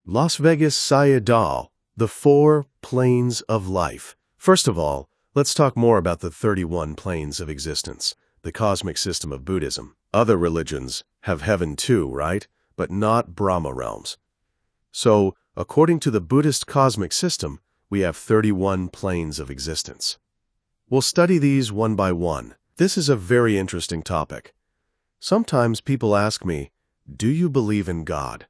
Las Vegas Sayadaw, the Four Planes of Life. First of all, let's talk more about the 31 planes of existence, the cosmic system of Buddhism. Other religions have heaven too, right? But not Brahma realms. So, according to the Buddhist cosmic system, we have 31 planes of existence. We'll study these one by one. This is a very interesting topic. Sometimes people ask me, do you believe in God?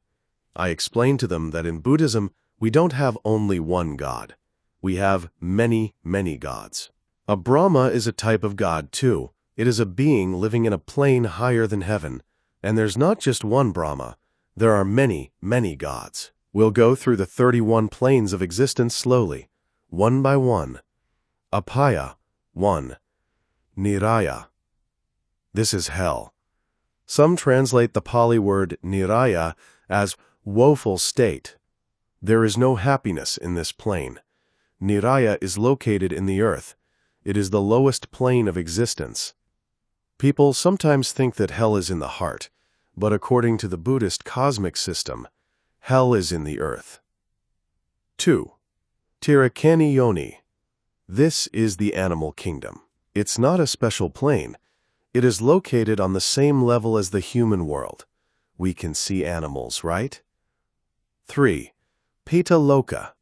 I explain to them that in Buddhism, we don't have only one God. We have many, many gods. A Brahma is a type of God too. It is a being living in a plane higher than heaven. And there's not just one Brahma. There are many, many gods. We'll go through the 31 planes of existence slowly, one by one. Apaya, 1. Niraya. This is hell. Some translate the Pali word niraya as woeful state. There is no happiness in this plane. Niraya is located in the earth. It is the lowest plane of existence. People sometimes think that hell is in the heart, but according to the Buddhist cosmic system, hell is in the earth. 2. Tirukani Yoni. This is the animal kingdom. It's not a special plane. It is located on the same level as the human world. We can see animals, right? 3. Pita Loka.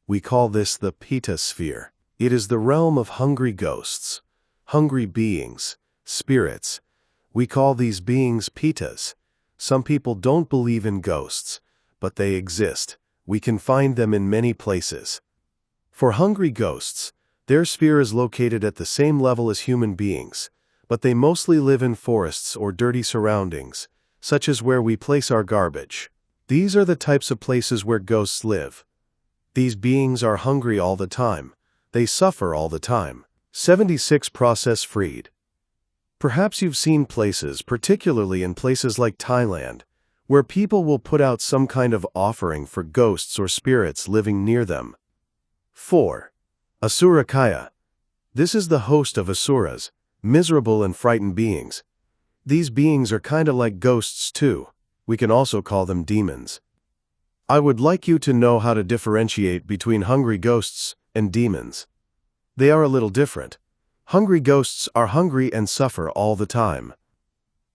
We call this the Pita sphere. It is the realm of hungry ghosts, hungry beings, spirits. We call these beings Pitas. Some people don't believe in ghosts, but they exist. We can find them in many places. For hungry ghosts, their sphere is located at the same level as human beings, but they mostly live in forests or dirty surroundings, such as where we place our garbage. These are the types of places where ghosts live. These beings are hungry all the time. They suffer all the time. 76 process freed. Perhaps you've seen places, particularly in places like Thailand, where people will put out some kind of offering for ghosts or spirits living near them. 4. Asurakaya. This is the host of asuras, miserable and frightened beings. These beings are kind of like ghosts too. We can also call them demons. I would like you to know how to differentiate between hungry ghosts and demons. They are a little different. Hungry ghosts are hungry and suffer all the time.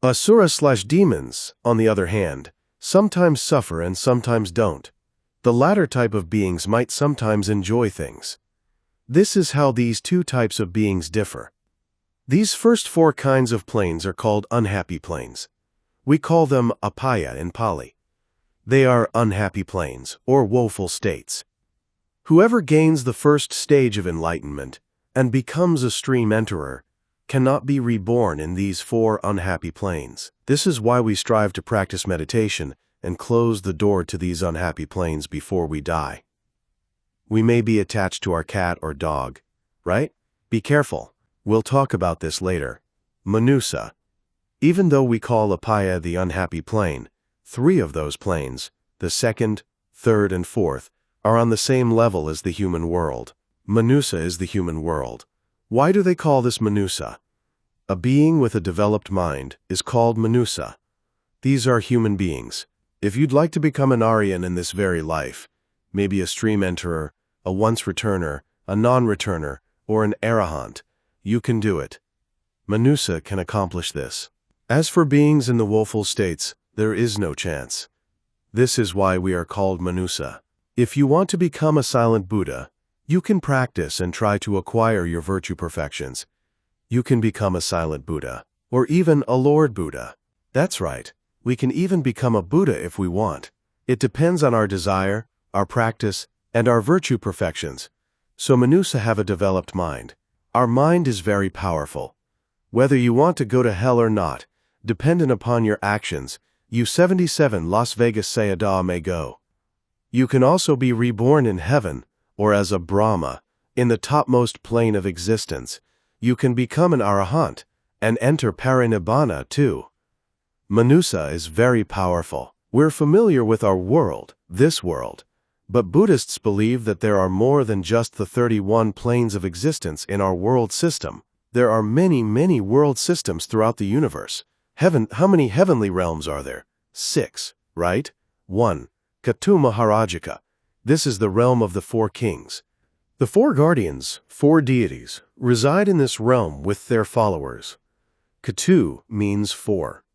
Asura/demons, on the other hand, sometimes suffer and sometimes don't. The latter type of beings might sometimes enjoy things. This is how these two types of beings differ. These first 4 kinds of planes are called unhappy planes. We call them apaya in Pali. They are unhappy planes, or woeful states. Whoever gains the first stage of enlightenment and becomes a stream enterer cannot be reborn in these 4 unhappy planes. This is why we strive to practice meditation and close the door to these unhappy planes before we die. We may be attached to our cat or dog, right? Be careful. We'll talk about this later. Manusa. Even though we call apaya the unhappy plane, 3 of those planes, the 2nd, 3rd, and 4th, are on the same level as the human world. Manusa is the human world. Why do they call this Manusa? A being with a developed mind is called Manusa. These are human beings. If you'd like to become an Aryan in this very life, maybe a stream enterer, a once-returner, a non-returner, or an arahant, you can do it. Manusa can accomplish this. As for beings in the woeful states, there is no chance. This is why we are called Manusa. If you want to become a silent Buddha, you can practice and try to acquire your virtue perfections. You can become a silent Buddha, or even a Lord Buddha. That's right, we can even become a Buddha if we want. It depends on our desire, our practice, and our virtue perfections. So Manusa have a developed mind. Our mind is very powerful. Whether you want to go to hell or not, dependent upon your actions, you 77 Las Vegas Sayadaw may go. You can also be reborn in heaven, or as a Brahma, in the topmost plane of existence. You can become an Arahant, and enter Parinibbana too. Manusa is very powerful. We're familiar with our world, this world, but Buddhists believe that there are more than just the 31 planes of existence in our world system. There are many, many world systems throughout the universe. How many heavenly realms are there? 6, right? 1. Katu Maharajika. This is the realm of the four kings. The four guardians, four deities, reside in this realm with their followers. Katu means four.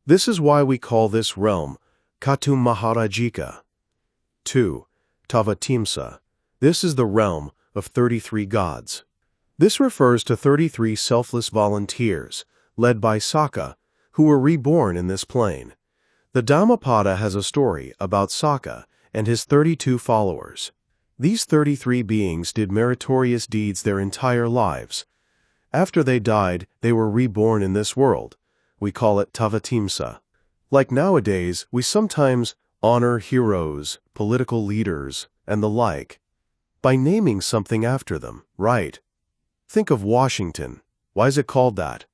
This is why we call this realm Katu Maharajika. 2. Tavatimsa. This is the realm of 33 gods. This refers to 33 selfless volunteers, led by Saka, who were reborn in this plane. The Dhammapada has a story about Saka and his 32 followers. These 33 beings did meritorious deeds their entire lives. After they died, they were reborn in this world. We call it Tavatimsa. Like nowadays, we sometimes honor heroes, political leaders, and the like by naming something after them, right? Think of Washington. Why is it called that?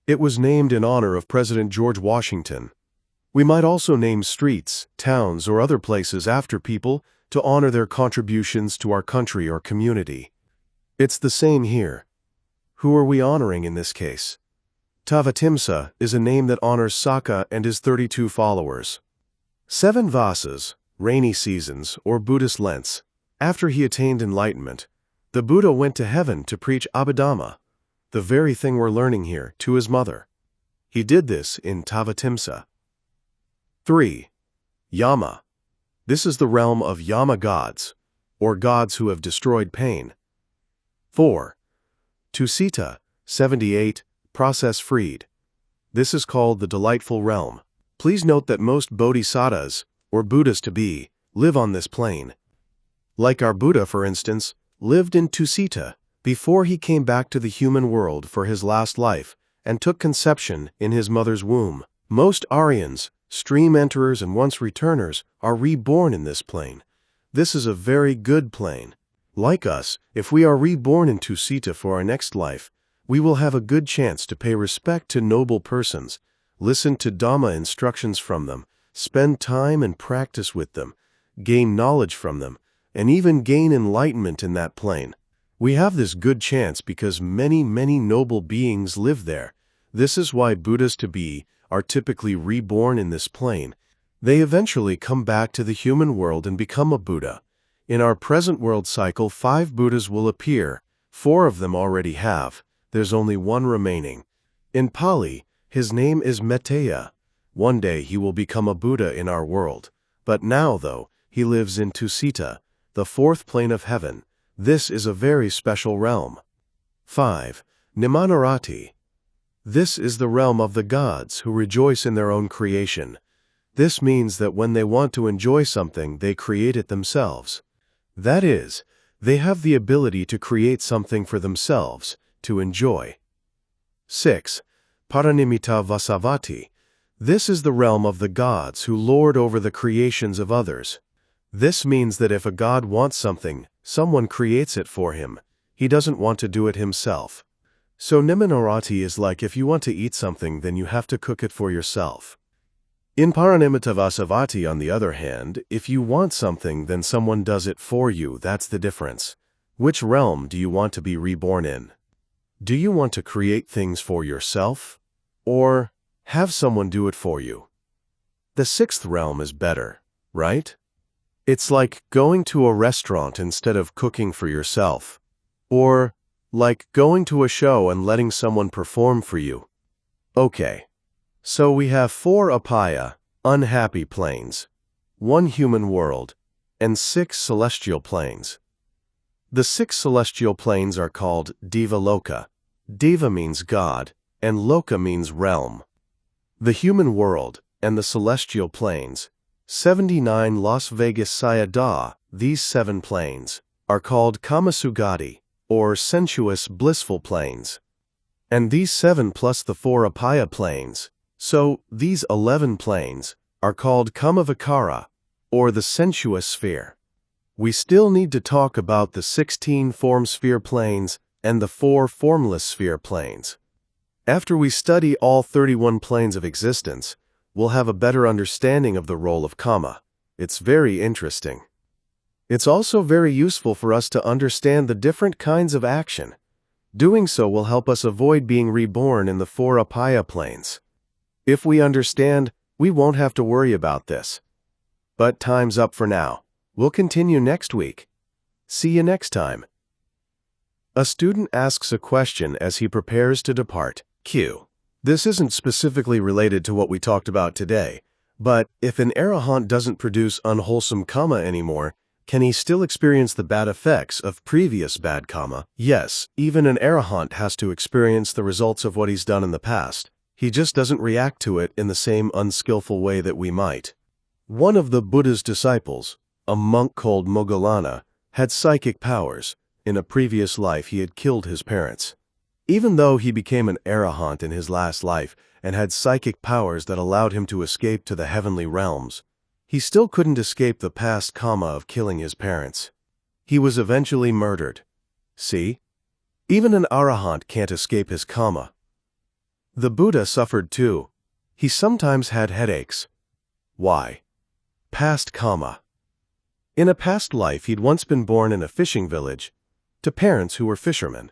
It was named in honor of President George Washington. We might also name streets, towns, or other places after people to honor their contributions to our country or community. It's the same here. Who are we honoring in this case? Tavatimsa is a name that honors Saka and his 32 followers. 7 Vasas, rainy seasons, or Buddhist Lents. After he attained enlightenment, the Buddha went to heaven to preach Abhidhamma, the very thing we're learning here, to his mother. He did this in Tavatimsa. 3. Yama. This is the realm of Yama gods, or gods who have destroyed pain. 4. Tusita, 78, process freed. This is called the delightful realm. Please note that most bodhisattvas, or Buddhas to be, live on this plane. Like our Buddha, for instance, lived in Tusita before he came back to the human world for his last life and took conception in his mother's womb. Most Aryans, stream enterers and once returners, are reborn in this plane. This is a very good plane. Like us, if we are reborn in Tusita for our next life, we will have a good chance to pay respect to noble persons, listen to Dhamma instructions from them, spend time and practice with them, gain knowledge from them, and even gain enlightenment in that plane. We have this good chance because many, many noble beings live there. This is why Buddhas to be are typically reborn in this plane. They eventually come back to the human world and become a Buddha. In our present world cycle, 5 Buddhas will appear. 4 of them already have. There's only 1 remaining. In Pali, his name is Metteyya. One day he will become a Buddha in our world. But now, though, he lives in Tusita, the 4th plane of heaven. This is a very special realm. 5. Nimanarati. This is the realm of the gods who rejoice in their own creation. This means that when they want to enjoy something, they create it themselves. That is, they have the ability to create something for themselves, to enjoy. 6. Paranimita Vasavati. This is the realm of the gods who lord over the creations of others. This means that if a god wants something, someone creates it for him. He doesn't want to do it himself. So Nimanarati is like if you want to eat something, then you have to cook it for yourself. In Paranimita Vasavati, on the other hand, if you want something, then someone does it for you. That's the difference. Which realm do you want to be reborn in? Do you want to create things for yourself, or have someone do it for you? The 6th realm is better, right? It's like going to a restaurant instead of cooking for yourself, or like going to a show and letting someone perform for you. Okay, so we have 4 apaya, unhappy planes, 1 human world, and 6 celestial planes. The 6 celestial planes are called Deva Loka. Deva means God, and Loka means realm. The human world and the celestial planes, 79 Las Vegas Sayadaw, these 7 planes, are called Kamasugati, or sensuous blissful planes. And these 7 plus the 4 apaya planes, so these 11 planes, are called Kamavikara, or the sensuous sphere. We still need to talk about the 16 form sphere planes and the 4 formless sphere planes. After we study all 31 planes of existence, we'll have a better understanding of the role of Kama. It's very interesting. It's also very useful for us to understand the different kinds of action. Doing so will help us avoid being reborn in the 4 apaya planes. If we understand, we won't have to worry about this. But time's up for now. We'll continue next week. See you next time. A student asks a question as he prepares to depart. Q. This isn't specifically related to what we talked about today, but if an arahant doesn't produce unwholesome karma anymore, can he still experience the bad effects of previous bad karma? Yes, even an arahant has to experience the results of what he's done in the past. He just doesn't react to it in the same unskillful way that we might. One of the Buddha's disciples, a monk called Moggallana, had psychic powers. In a previous life he had killed his parents. Even though he became an arahant in his last life and had psychic powers that allowed him to escape to the heavenly realms, he still couldn't escape the past karma of killing his parents. He was eventually murdered. See? Even an arahant can't escape his karma. The Buddha suffered too. He sometimes had headaches. Why? Past karma. In a past life he'd once been born in a fishing village to parents who were fishermen.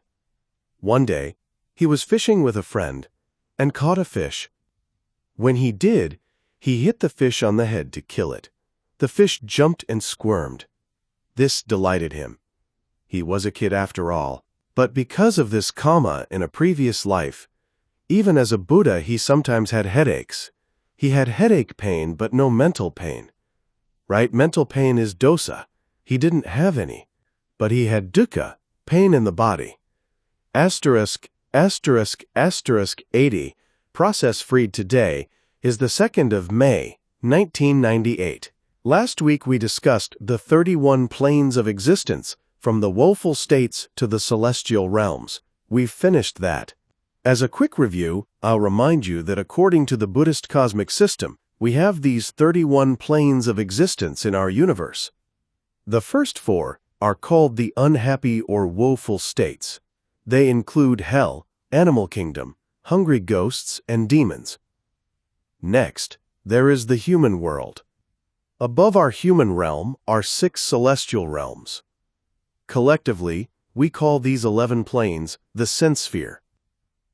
One day, he was fishing with a friend and caught a fish. When he did, he hit the fish on the head to kill it. The fish jumped and squirmed. This delighted him. He was a kid after all. But because of this karma in a previous life, even as a Buddha he sometimes had headaches. He had headache pain but no mental pain. Right? Mental pain is dosa. He didn't have any. But he had dukkha, pain in the body. Asterisk 80, process freed today, is the 2nd of May, 1998. Last week we discussed the 31 planes of existence, from the woeful states to the celestial realms. We've finished that. As a quick review, I'll remind you that according to the Buddhist cosmic system, we have these 31 planes of existence in our universe. The first 4 are called the unhappy or woeful states. They include hell, animal kingdom, hungry ghosts, and demons. Next, there is the human world. Above our human realm are 6 celestial realms. Collectively, we call these 11 planes the sense sphere.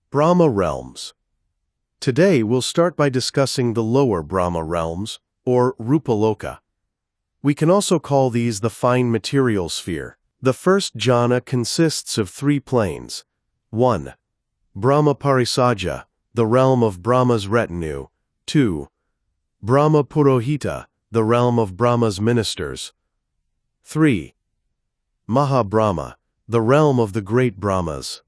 Brahma realms. Today we'll start by discussing the lower Brahma realms, or Rupaloka. We can also call these the fine material sphere. The first jhana consists of 3 planes. 1. Brahma Parisaja, the realm of Brahma's retinue. 2. Brahma Purohita, the realm of Brahma's ministers. 3. Mahabrahma, the realm of the great Brahmas.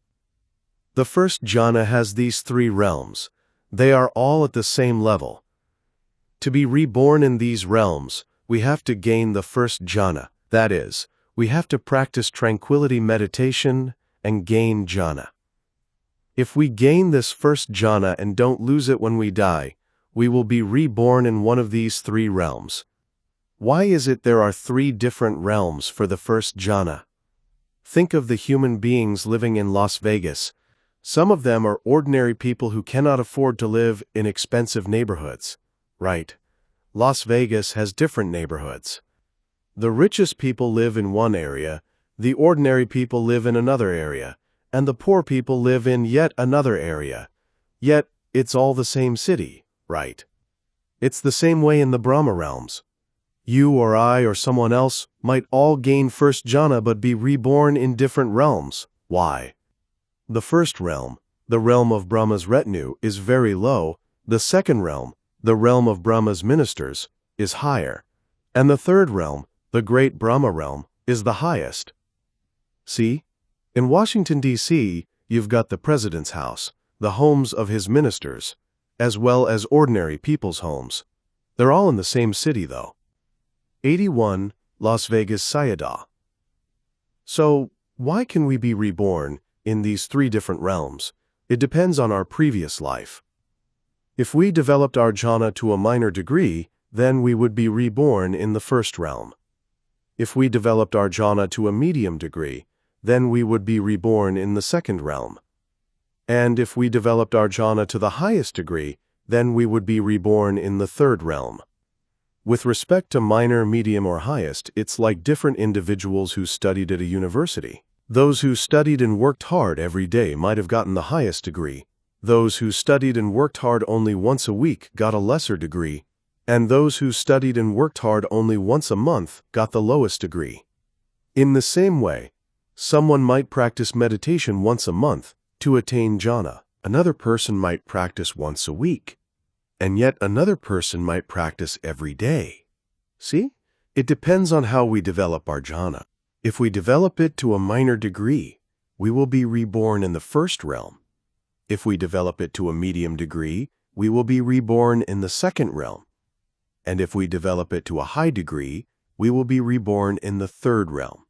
The first jhana has these 3 realms. They are all at the same level. To be reborn in these realms, we have to gain the first jhana. That is, we have to practice tranquility meditation and gain jhana. If we gain this first jhana and don't lose it when we die, we will be reborn in one of these 3 realms. Why is it there are 3 different realms for the first jhana? Think of the human beings living in Las Vegas. Some of them are ordinary people who cannot afford to live in expensive neighborhoods. Right. Las Vegas has different neighborhoods. The richest people live in one area, the ordinary people live in another area, and the poor people live in yet another area. Yet, it's all the same city, right? It's the same way in the Brahma realms. You or I or someone else might all gain first jhana but be reborn in different realms. Why? The first realm, the realm of Brahma's retinue, is very low. The second realm, the realm of Brahma's ministers, is higher. And the third realm, the great Brahma realm, is the highest. See? In Washington, D.C., you've got the president's house, the homes of his ministers, as well as ordinary people's homes. They're all in the same city, though. 81, Las Vegas Sayadaw. So, why can we be reborn in these 3 different realms? It depends on our previous life. If we developed our jhana to a minor degree, then we would be reborn in the first realm. If we developed our jhana to a medium degree, then we would be reborn in the second realm. And if we developed our jhana to the highest degree, then we would be reborn in the third realm. With respect to minor, medium, or highest, it's like different individuals who studied at a university. Those who studied and worked hard every day might have gotten the highest degree. Those who studied and worked hard only once a week got a lesser degree. and those who studied and worked hard only once a month got the lowest degree. In the same way, someone might practice meditation once a month to attain jhana. Another person might practice once a week, and yet another person might practice every day. See? It depends on how we develop our jhana. If we develop it to a minor degree, we will be reborn in the first realm. If we develop it to a medium degree, we will be reborn in the second realm. And if we develop it to a high degree, we will be reborn in the third realm.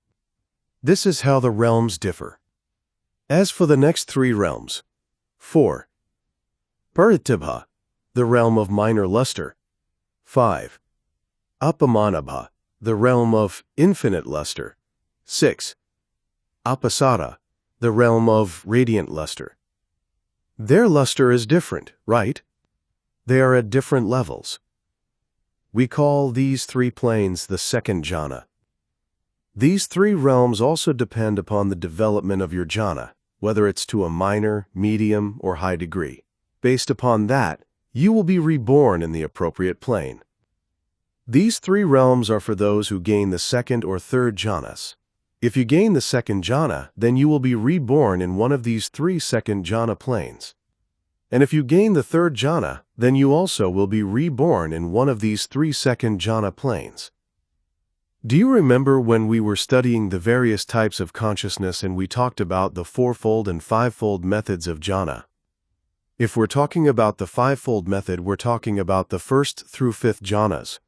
This is how the realms differ. As for the next three realms, 4. Paritibha, the realm of minor luster. 5. Apamanabha, the realm of infinite luster. 6. Apasara, the realm of radiant luster. Their luster is different, right? They are at different levels. We call these three planes the second jhana. These three realms also depend upon the development of your jhana, whether it's to a minor, medium, or high degree. Based upon that, you will be reborn in the appropriate plane. These three realms are for those who gain the second or third jhanas. If you gain the second jhana, then you will be reborn in one of these three second jhana planes. And if you gain the third jhana, then you also will be reborn in one of these three second jhana planes. Do you remember when we were studying the various types of consciousness and we talked about the fourfold and fivefold methods of jhana? If we're talking about the fivefold method, we're talking about the first through fifth jhanas.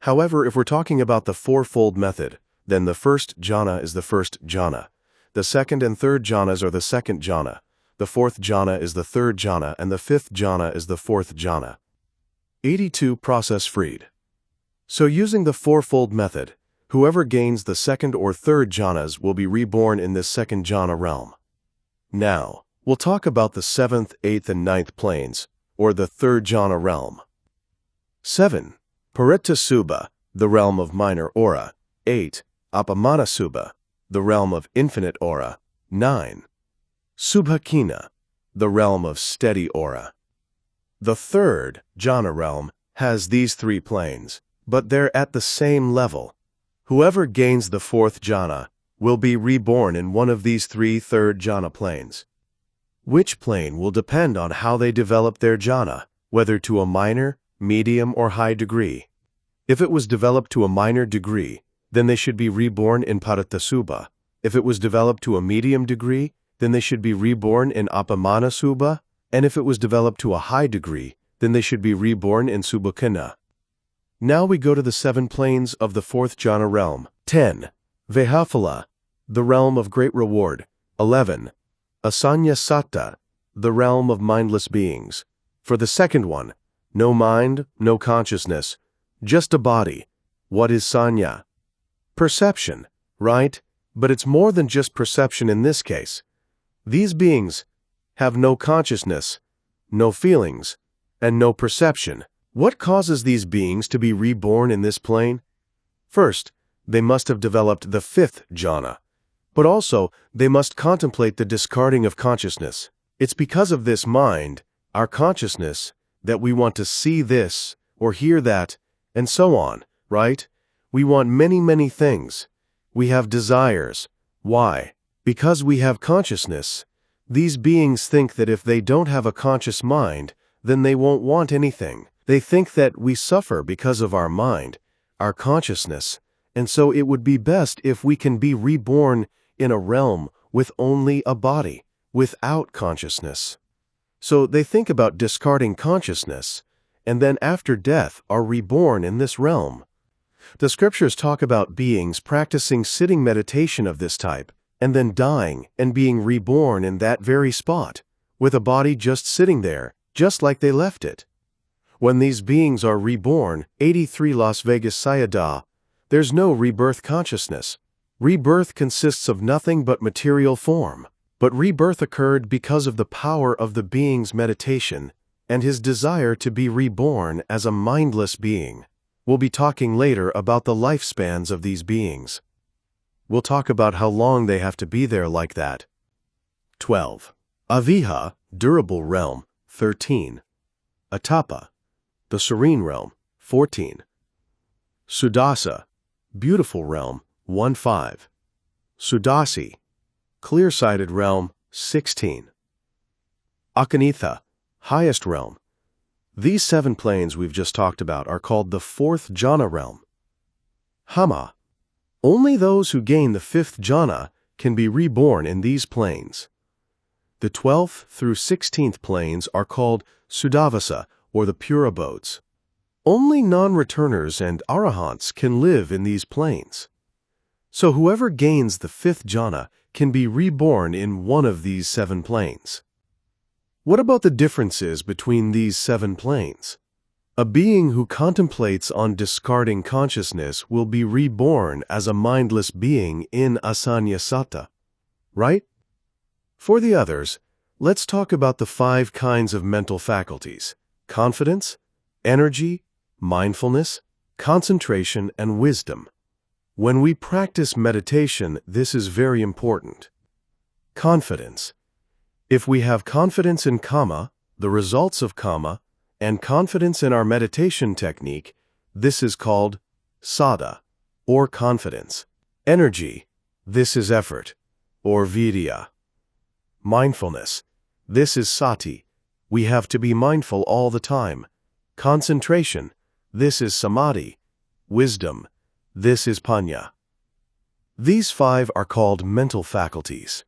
However, if we're talking about the fourfold method, then the first jhana is the first jhana. The second and third jhanas are the second jhana. The fourth jhana is the third jhana, and the fifth jhana is the fourth jhana. 82. Process freed. So using the fourfold method, whoever gains the second or third jhanas will be reborn in this second jhana realm. Now, we'll talk about the seventh, eighth, and ninth planes, or the third jhana realm. 7. Paritasubha, the realm of minor aura. 8. Apamanasubha, the realm of infinite aura. 9. Subhakina, the realm of steady aura. The third jhana realm has these three planes, but they're at the same level. Whoever gains the fourth jhana will be reborn in one of these three third jhana planes. Which plane will depend on how they develop their jhana, whether to a minor, medium, or high degree. If it was developed to a minor degree, then they should be reborn in Paritasubha. If it was developed to a medium degree, then they should be reborn in Apamanasubha, and if it was developed to a high degree, then they should be reborn in Subhakina. Now we go to the 7 planes of the fourth jhana realm. 10. Vehaphala, the realm of great reward. 11. Asanya-satta, the realm of mindless beings. For the second one, no mind, no consciousness, just a body. What is sanya? Perception, right? But it's more than just perception in this case. These beings have no consciousness, no feelings, and no perception. What causes these beings to be reborn in this plane? First, they must have developed the 5th jhana, but also they must contemplate the discarding of consciousness. It's because of this mind, our consciousness, that we want to see this or hear that, and so on, right? We want many, many things. We have desires. Why? Because we have consciousness. These beings think that if they don't have a conscious mind, then they won't want anything. They think that we suffer because of our mind, our consciousness, and so it would be best if we can be reborn in a realm with only a body, without consciousness. So they think about discarding consciousness, and then after death are reborn in this realm. The scriptures talk about beings practicing sitting meditation of this type, and then dying and being reborn in that very spot, with a body just sitting there, just like they left it. When these beings are reborn, 83 Las Vegas Sayadaw, there's no rebirth consciousness. Rebirth consists of nothing but material form. But rebirth occurred because of the power of the being's meditation and his desire to be reborn as a mindless being. We'll be talking later about the lifespans of these beings. We'll talk about how long they have to be there like that. 12. Aviha, durable realm. 13. Atapa, the serene realm. 14. Sudasa, beautiful realm, 1-5. Sudasi, clear-sighted realm, 16. Akanitha, highest realm. These 7 planes we've just talked about are called the 4th jhana realm. Hama, only those who gain the 5th jhana can be reborn in these planes. The 12th through 16th planes are called Sudavasa, or the pure abodes. Only non-returners and arahants can live in these planes. So whoever gains the 5th jhana can be reborn in one of these 7 planes. What about the differences between these 7 planes? A being who contemplates on discarding consciousness will be reborn as a mindless being in Asanyasata, right? For the others, let's talk about the 5 kinds of mental faculties: confidence, energy, mindfulness, concentration, and wisdom. When we practice meditation, this is very important. Confidence. If we have confidence in Kama, the results of Kama, and confidence in our meditation technique, this is called Sada, or confidence. Energy. This is effort, or Vidya. Mindfulness. This is Sati. We have to be mindful all the time. Concentration. This is Samadhi. Wisdom. This is Panya. These 5 are called mental faculties.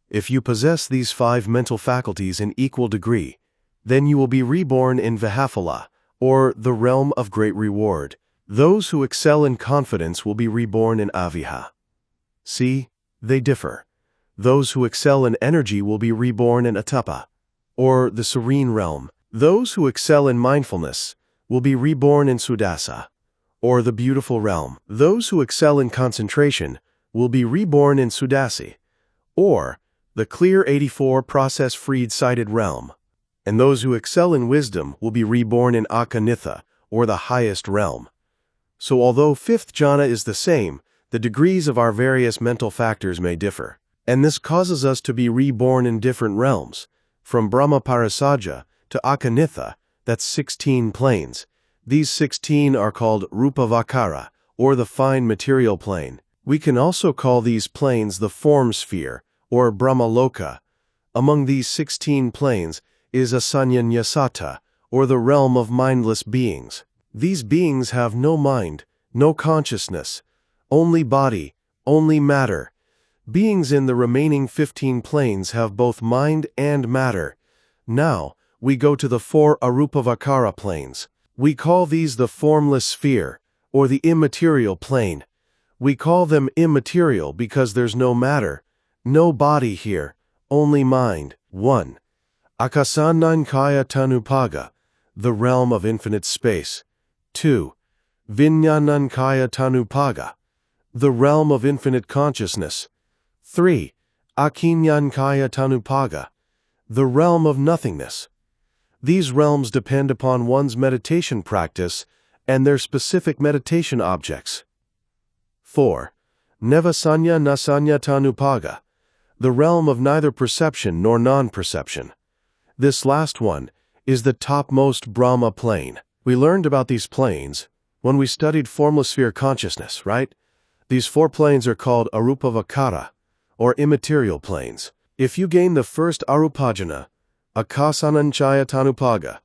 If you possess these 5 mental faculties in equal degree, then you will be reborn in Vihafala, or the realm of great reward. Those who excel in confidence will be reborn in Aviha. See, they differ. Those who excel in energy will be reborn in Atapa, or the serene realm. Those who excel in mindfulness will be reborn in Sudasa, or the beautiful realm. Those who excel in concentration will be reborn in Sudasi, or the clear 84 process-freed sighted realm. And those who excel in wisdom will be reborn in Akanitha, or the highest realm. So although 5th jhana is the same, the degrees of our various mental factors may differ. And this causes us to be reborn in different realms. From Brahma Parasaja to Akanitha, that's 16 planes. These 16 are called Rupavakara, or the fine material plane. We can also call these planes the form sphere, or Brahmaloka. Among these 16 planes is Asanyasata, or the realm of mindless beings. These beings have no mind, no consciousness, only body, only matter. Beings in the remaining 15 planes have both mind and matter. Now, we go to the 4 Arupavakara planes. We call these the formless sphere, or the immaterial plane. We call them immaterial because there's no matter, no body here, only mind. 1. Akasanankaya Tanupaga, the realm of infinite space. 2. Vinyanankaya Tanupaga, the realm of infinite consciousness. 3. Akinyankaya Tanupaga, the realm of nothingness. These realms depend upon one's meditation practice and their specific meditation objects. 4. Nevasanya Nasanya Tanupaga, the realm of neither perception nor non-perception. This last one is the topmost Brahma plane. We learned about these planes when we studied formless sphere consciousness, right? These 4 planes are called Arupavakara, or immaterial planes. If you gain the first Arupajana, Akasananchaya Tanupaga,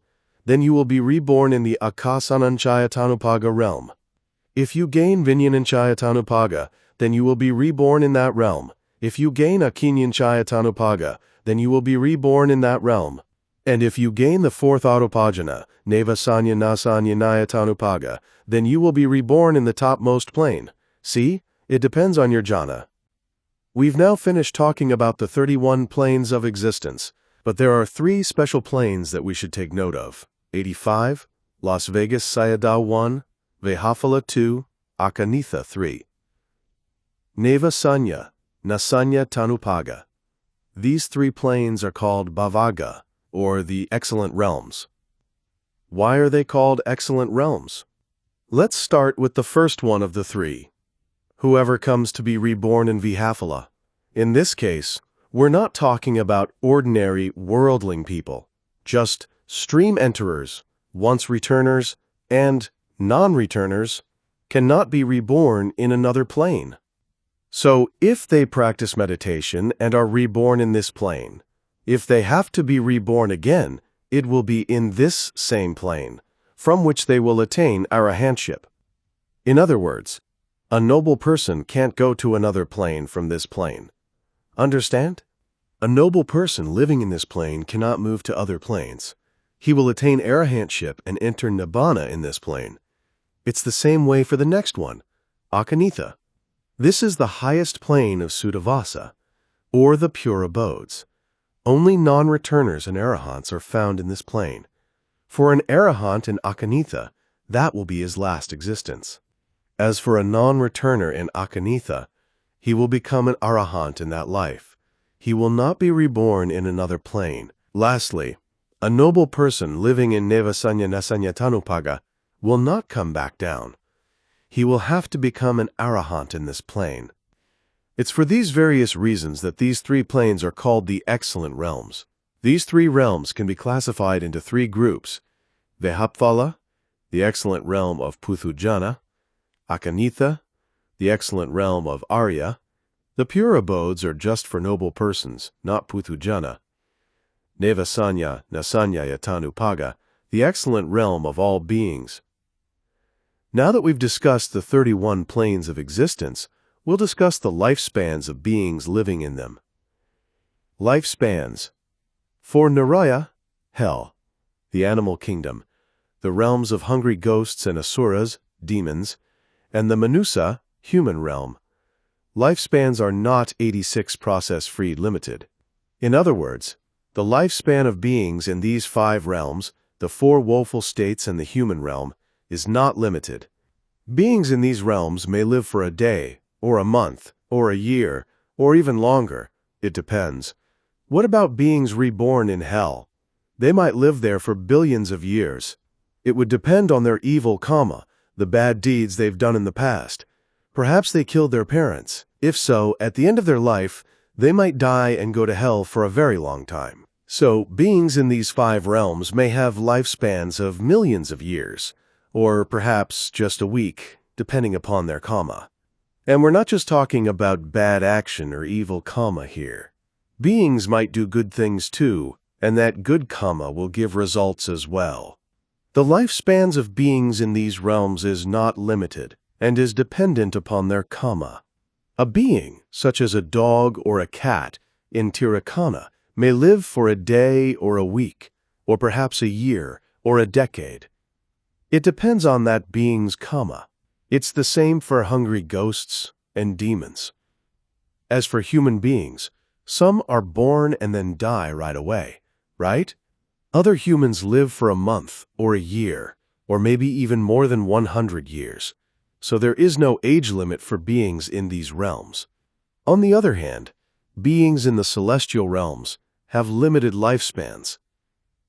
then you will be reborn in the Akasananchaya Tanupaga realm. If you gain Vinyananchaya Tanupaga, then you will be reborn in that realm. If you gain Akinyanchaya Tanupaga, then you will be reborn in that realm. And if you gain the 4th Arupajana, Nevasanya Nasanya Naya Tanupaga, then you will be reborn in the topmost plane. See, it depends on your jhana. We've now finished talking about the 31 planes of existence, but there are 3 special planes that we should take note of. 85, Las Vegas Sayadaw 1, Vihafala 2, Akanitha 3. Nevasanya, Nasanya Tanupaga. These 3 planes are called Bhavaga, or the excellent realms. Why are they called excellent realms? Let's start with the first one of the 3. Whoever comes to be reborn in Vihafala. In this case, we're not talking about ordinary worldling people, just stream enterers, once returners, and non-returners cannot be reborn in another plane. So, if they practice meditation and are reborn in this plane, if they have to be reborn again, it will be in this same plane, from which they will attain arahantship. In other words, a noble person can't go to another plane from this plane. Understand? A noble person living in this plane cannot move to other planes. He will attain arahantship and enter nibbana in this plane. It's the same way for the next one, akanitha. This is the highest plane of Suddhavasa, or the pure abodes. Only non-returners and arahants are found in this plane. For an arahant in akanitha, that will be his last existence. As for a non-returner in akanitha, he will become an arahant in that life. He will not be reborn in another plane. Lastly, a noble person living in Nevasanya Nasanyatanupagga will not come back down. He will have to become an arahant in this plane. It's for these various reasons that these three planes are called the excellent realms. These three realms can be classified into three groups: Vehapvala, the excellent realm of Puthujjana; Akanitha, the excellent realm of Arya. The pure abodes are just for noble persons, not Puthujjana; Nevasanya Nasanyatanupagga, the excellent realm of all beings. Now that we've discussed the 31 planes of existence, we'll discuss the lifespans of beings living in them. Lifespans. For Naraya, hell, the animal kingdom, the realms of hungry ghosts and asuras, demons, and the manusa, human realm, lifespans are not 86 process-free limited. In other words, the lifespan of beings in these 5 realms, the 4 woeful states and the human realm, is not limited. Beings in these realms may live for a day, or a month, or a year, or even longer. It depends. What about beings reborn in hell? They might live there for billions of years. It would depend on their evil karma, the bad deeds they've done in the past. Perhaps they killed their parents. If so, at the end of their life, they might die and go to hell for a very long time. So, beings in these 5 realms may have lifespans of millions of years, or perhaps just a week, depending upon their karma. And we're not just talking about bad action or evil karma here. Beings might do good things too, and that good karma will give results as well. The lifespans of beings in these realms is not limited, and is dependent upon their karma. A being, such as a dog or a cat, in Tirukkhana, may live for a day or a week, or perhaps a year or a decade. It depends on that being's karma. It's the same for hungry ghosts and demons. As for human beings, some are born and then die right away, right? Other humans live for a month or a year, or maybe even more than 100 years. So there is no age limit for beings in these realms. On the other hand, beings in the celestial realms have limited lifespans.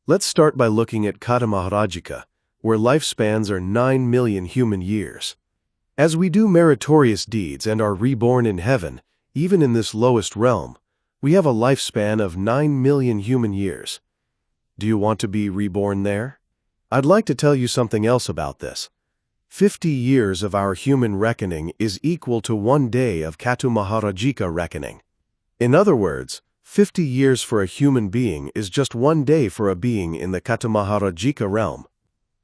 Let's start by looking at Kata Maharajika, where lifespans are 9 million human years. As we do meritorious deeds and are reborn in heaven, even in this lowest realm, we have a lifespan of 9 million human years. Do you want to be reborn there? I'd like to tell you something else about this. 50 years of our human reckoning is equal to 1 day of Katu Maharajika reckoning. In other words, 50 years for a human being is just 1 day for a being in the Katu Maharajika realm.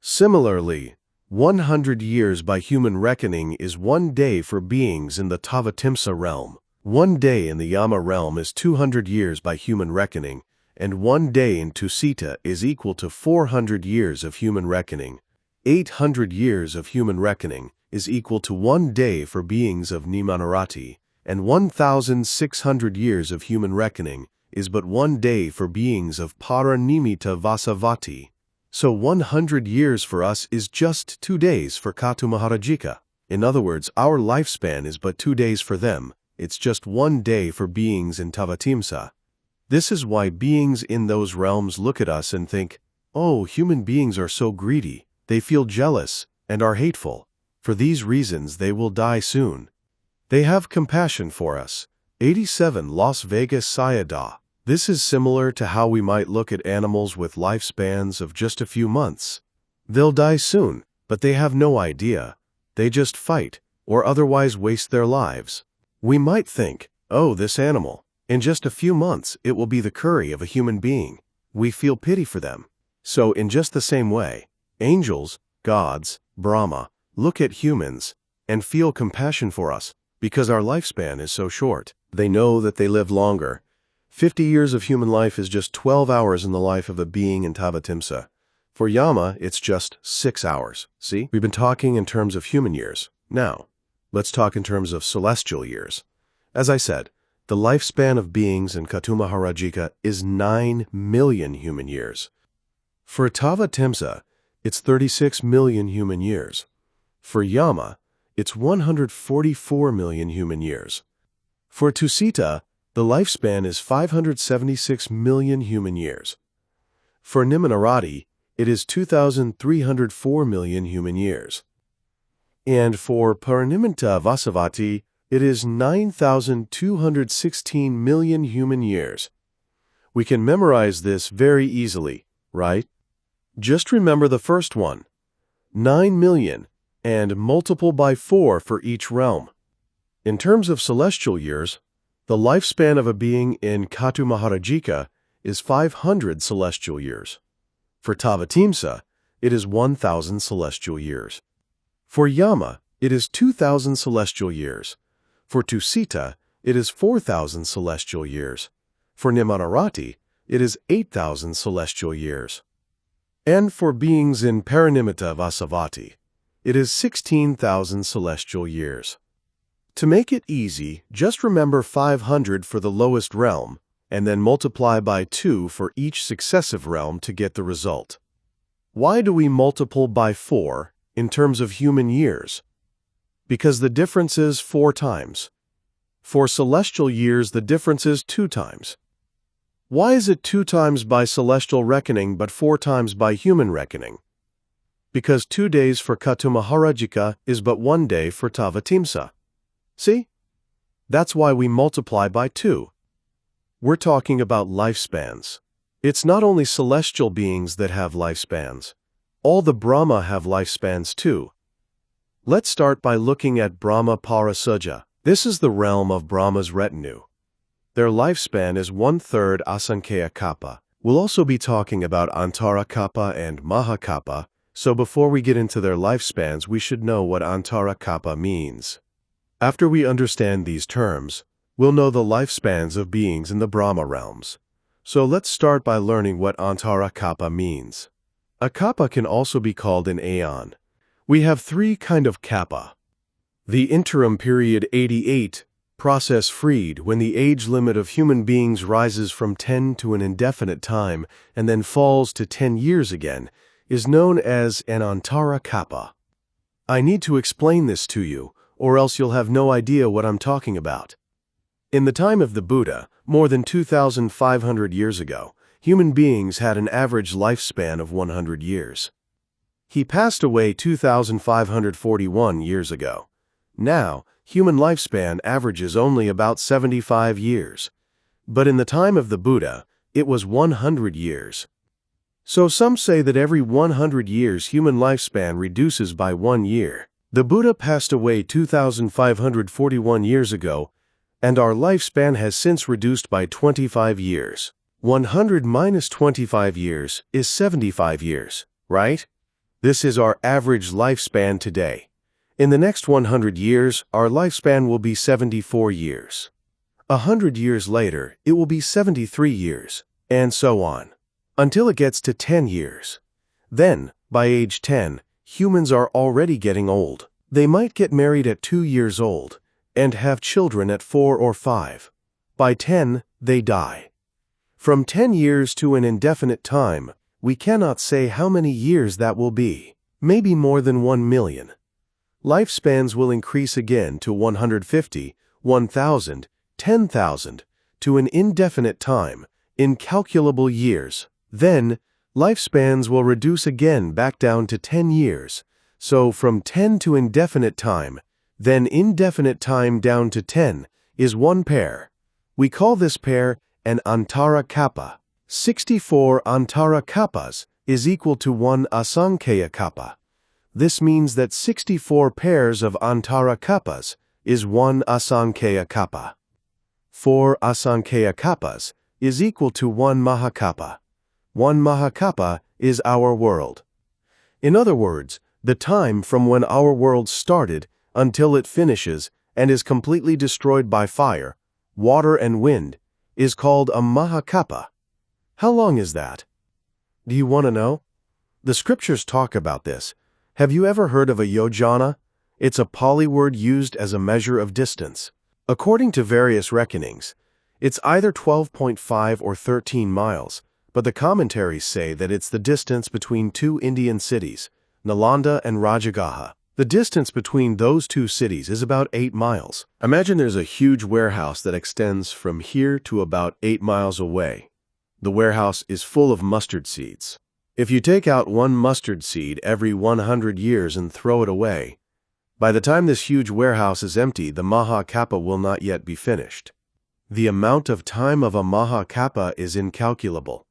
Similarly, 100 years by human reckoning is 1 day for beings in the Tavatimsa realm. 1 day in the Yama realm is 200 years by human reckoning, and 1 day in Tusita is equal to 400 years of human reckoning. 800 years of human reckoning is equal to 1 day for beings of Nimanarati, and 1,600 years of human reckoning is but 1 day for beings of Paranimita Vasavati. So 100 years for us is just 2 days for Katu Maharajika. In other words, our lifespan is but 2 days for them. It's just 1 day for beings in Tavatimsa. This is why beings in those realms look at us and think, "Oh, human beings are so greedy. They feel jealous and are hateful. For these reasons, they will die soon." They have compassion for us. 87 Las Vegas Sayadaw. This is similar to how we might look at animals with lifespans of just a few months. They'll die soon, but they have no idea. They just fight, or otherwise waste their lives. We might think, oh, this animal, in just a few months it will be the curry of a human being. We feel pity for them. So in just the same way, angels, gods, Brahma, look at humans and feel compassion for us because our lifespan is so short. They know that they live longer. 50 years of human life is just 12 hours in the life of a being in Tavatimsa. For Yama, it's just 6 hours. See? We've been talking in terms of human years. Now, let's talk in terms of celestial years. As I said, the lifespan of beings in Katumaharajika is 9 million human years. For Tavatimsa, it's 36 million human years. For Yama, it's 144 million human years. For Tusita, the lifespan is 576 million human years. For Nimanarati, it is 2,304 million human years. And for Paranimanta Vasavati, it is 9,216 million human years. We can memorize this very easily, right? Just remember the first one, 9 million, and multiple by 4 for each realm. In terms of celestial years, the lifespan of a being in Katumaharajika is 500 celestial years. For Tavatimsa, it is 1,000 celestial years. For Yama, it is 2,000 celestial years. For Tusita, it is 4,000 celestial years. For Nimanarati, it is 8,000 celestial years. And for beings in Paranimata Vasavati, it is 16,000 celestial years. To make it easy, just remember 500 for the lowest realm, and then multiply by 2 for each successive realm to get the result. Why do we multiply by 4 in terms of human years? Because the difference is 4 times. For celestial years, the difference is 2 times. Why is it 2 times by celestial reckoning but 4 times by human reckoning? Because 2 days for Katumaharajika is but 1 day for Tavatimsa. See? That's why we multiply by 2. We're talking about lifespans. It's not only celestial beings that have lifespans. All the Brahma have lifespans too. Let's start by looking at Brahma Parasuja. This is the realm of Brahma's retinue. Their lifespan is 1/3 Asankhya Kappa. We'll also be talking about Antara Kappa and Mahakappa, so before we get into their lifespans, we should know what Antara Kappa means. After we understand these terms, we'll know the lifespans of beings in the Brahma realms. So let's start by learning what Antara Kappa means. A kappa can also be called an aeon. We have 3 kinds of kappa. The interim period 88, process freed, when the age limit of human beings rises from 10 to an indefinite time and then falls to 10 years again, is known as an Antara Kappa. I need to explain this to you, or else you'll have no idea what I'm talking about. In the time of the Buddha, more than 2,500 years ago, human beings had an average lifespan of 100 years. He passed away 2,541 years ago. Now, human lifespan averages only about 75 years. But in the time of the Buddha, it was 100 years. So some say that every 100 years human lifespan reduces by 1 year. The Buddha passed away 2,541 years ago, and our lifespan has since reduced by 25 years. 100 minus 25 years is 75 years, right? This is our average lifespan today. In the next 100 years, our lifespan will be 74 years. 100 years later, it will be 73 years, and so on, until it gets to 10 years. Then, by age 10, humans are already getting old. They might get married at 2 years old and have children at 4 or 5. By 10, they die. From 10 years to an indefinite time, we cannot say how many years that will be. Maybe more than 1 million. Lifespans will increase again to 150, 1,000, 10,000, to an indefinite time, incalculable years. Then, lifespans will reduce again back down to 10 years. So from 10 to indefinite time, then indefinite time down to 10, is 1 pair. We call this pair an Antara Kappa. 64 Antara Kappas is equal to 1 Asankhya Kappa. This means that 64 pairs of Antara kappas is 1 Asankaya kappa. 4 Asankaya kappas is equal to 1 Mahakappa. 1 Mahakappa is our world. In other words, the time from when our world started until it finishes and is completely destroyed by fire, water, and wind is called a Mahakappa. How long is that? Do you want to know? The scriptures talk about this. Have you ever heard of a yojana? It's a Pali word used as a measure of distance. According to various reckonings, it's either 12.5 or 13 miles, but the commentaries say that it's the distance between two Indian cities, Nalanda and Rajagaha. The distance between those two cities is about 8 miles. Imagine there's a huge warehouse that extends from here to about 8 miles away. The warehouse is full of mustard seeds. If you take out 1 mustard seed every 100 years and throw it away, by the time this huge warehouse is empty, the Mahakappa will not yet be finished. The amount of time of a Mahakappa is incalculable.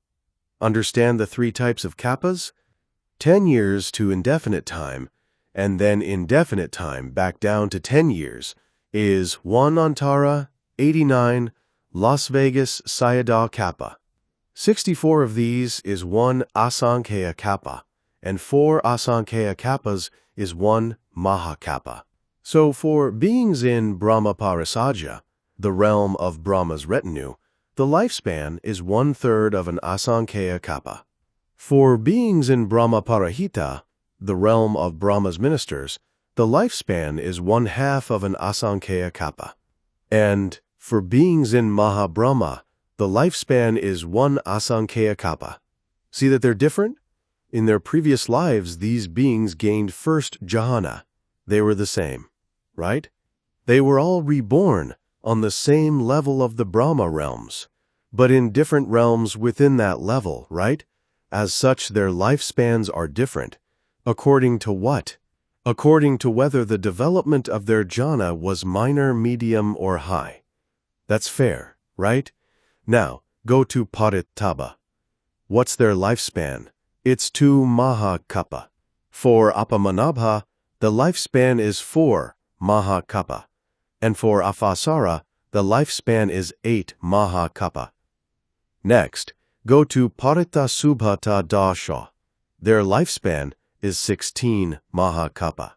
Understand the 3 types of kappas? 10 years to indefinite time, and then indefinite time back down to 10 years, is 1 Antara, 89, Las Vegas Sayadaw Kappa. 64 of these is 1 Asankaya kappa, and 4 Asankaya kappas is 1 Mahakappa. So for beings in Brahma Parisaja, the realm of Brahma's retinue, the lifespan is 1/3 of an Asankaya kappa. For beings in Brahma Parahita, the realm of Brahma's ministers, the lifespan is 1/2 of an Asankaya kappa. And for beings in Mahabrahma, the lifespan is 1 Asankaya kappa. See that they're different? In their previous lives, these beings gained first jhana. They were the same, right? They were all reborn on the same level of the Brahma realms, but in different realms within that level, right? As such, their lifespans are different. According to what? According to whether the development of their jhana was minor, medium, or high. That's fair, right? Now, go to Paritthabha. What's their lifespan? It's 2 Mahakappa. For Apamanabha, the lifespan is 4 Mahakappa. And for Afasara, the lifespan is 8 Mahakappa. Next, go to Parittasubhata Dasha. Their lifespan is 16 Mahakappa.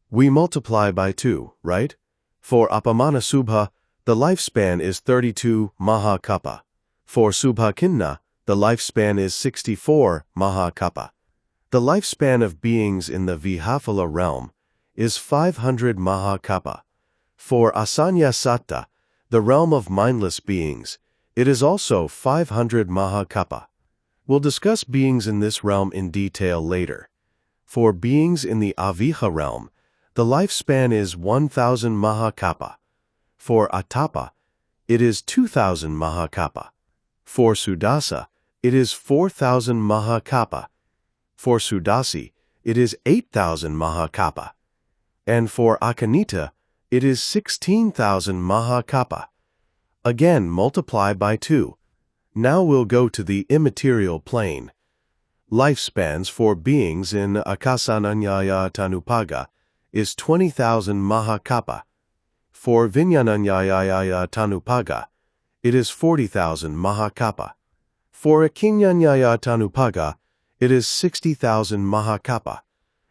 We multiply by 2, right? For Apamanasubha, the lifespan is 32 Mahakappa. For Subhakinna, the lifespan is 64 Mahakappa. The lifespan of beings in the Vihaphala realm is 500 Mahakappa. For Asanya-satta, the realm of mindless beings, it is also 500 Mahakappa. We'll discuss beings in this realm in detail later. For beings in the Aviha realm, the lifespan is 1,000 Mahakappa. For Atapa, it is 2,000 Mahakappa. For Sudasa, it is 4,000 Mahakappa. For Sudasi, it is 8,000 Mahakappa. And for Akanita, it is 16,000 Mahakappa. Again, multiply by 2. Now we'll go to the immaterial plane. Lifespans for beings in Akasananyaya Tanupaga is 20,000 Mahakappa. For Vinyananyaya Tanupaga, it is 40,000 Mahakappa. For Akinyanyaya Tanupaga, it is 60,000 Mahakappa.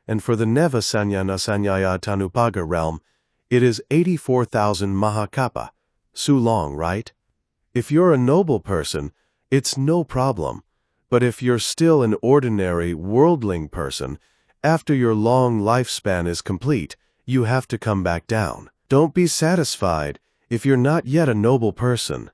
And for the Nevasanyana Tanupaga realm, it is 84,000 Mahakappa. So long, right? If you're a noble person, it's no problem. But if you're still an ordinary, worldling person, after your long lifespan is complete, you have to come back down. Don't be satisfied if you're not yet a noble person.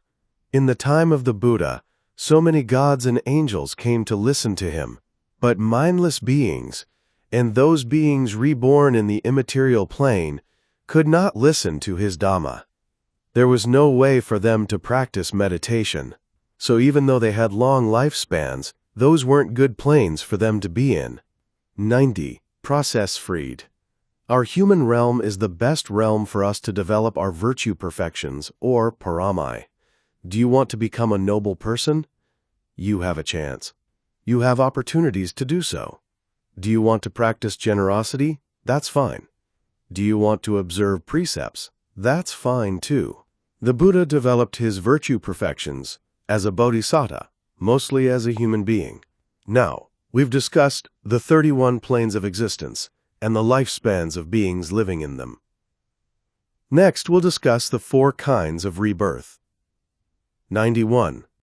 In the time of the Buddha, so many gods and angels came to listen to him. But mindless beings, and those beings reborn in the immaterial plane, could not listen to his Dhamma. There was no way for them to practice meditation. So even though they had long lifespans, those weren't good planes for them to be in. 90. Process-freed. Our human realm is the best realm for us to develop our virtue perfections, or paramai. Do you want to become a noble person? You have a chance. You have opportunities to do so. Do you want to practice generosity? That's fine. Do you want to observe precepts? That's fine too. The Buddha developed his virtue perfections as a bodhisattva, mostly as a human being. Now, we've discussed the 31 planes of existence and the lifespans of beings living in them. Next, we'll discuss the 4 kinds of rebirth. 91.